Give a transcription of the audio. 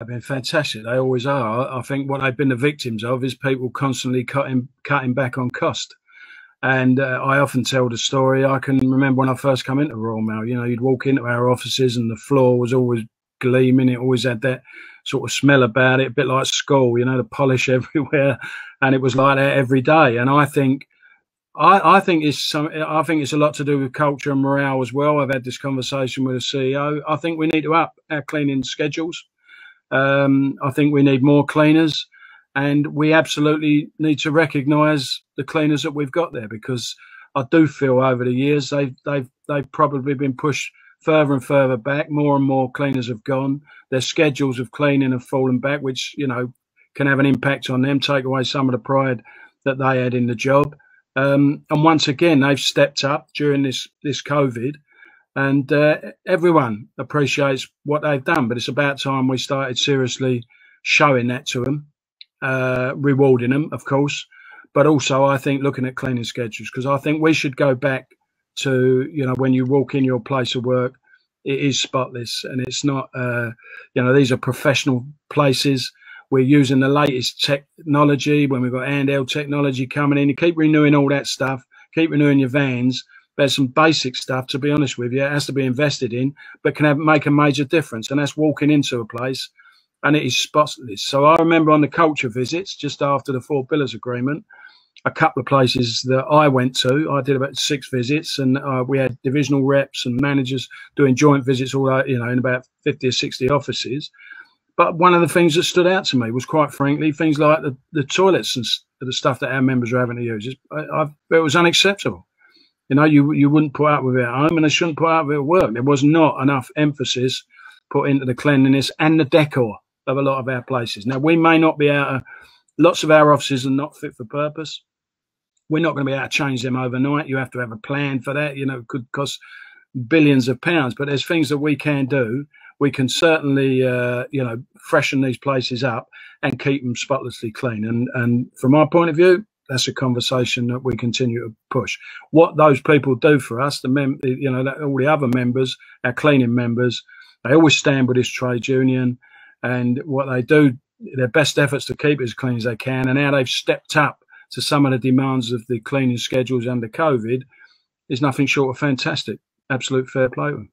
They've been fantastic. They always are. I think what they've been the victims of is people constantly cutting back on cost. And I often tell the story. I can remember when I first come into Royal Mail. You know, you'd walk into our offices and the floor was always gleaming. It always had that sort of smell about it, a bit like school. You know, the polish everywhere, and it was like that every day. And I think I think it's a lot to do with culture and morale as well. I've had this conversation with the CEO. I think we need to up our cleaning schedules. I think we need more cleaners, and we absolutely need to recognise the cleaners that we've got there, because I do feel over the years they've probably been pushed further and further back. More and more cleaners have gone. Their schedules of cleaning have fallen back, which, you know, can have an impact on them, take away some of the pride that they had in the job. And once again, they've stepped up during this COVID. And everyone appreciates what they've done, but it's about time we started seriously showing that to them, rewarding them, of course, but also I think looking at cleaning schedules, because I think we should go back to, you know, when you walk in your place of work, it is spotless, and it's not, you know, these are professional places. We're using the latest technology when we've got handheld technology coming in. You keep renewing all that stuff, keep renewing your vans. There's some basic stuff, to be honest with you, it has to be invested in, but can make a major difference. And that's walking into a place and it is spotless. So I remember on the culture visits, just after the Four Pillars Agreement, a couple of places that I went to, I did about 6 visits, and we had divisional reps and managers doing joint visits all out, you know, in about 50 or 60 offices. But one of the things that stood out to me was, quite frankly, things like the toilets and the stuff that our members are having to use. It was unacceptable. You know, you wouldn't put up with it at home, and they shouldn't put up with it at work. There was not enough emphasis put into the cleanliness and the decor of a lot of our places. Now, we may not be able to, lots of our offices are not fit for purpose. We're not going to be able to change them overnight. You have to have a plan for that. You know, it could cost billions of pounds, but there's things that we can do. We can certainly, you know, freshen these places up and keep them spotlessly clean. And from my point of view, that's a conversation that we continue to push. What those people do for us, you know, all the other members, our cleaning members, they always stand with this trade union, and what they do, their best efforts to keep it as clean as they can, and how they've stepped up to some of the demands of the cleaning schedules under COVID is nothing short of fantastic. Absolute fair play to them.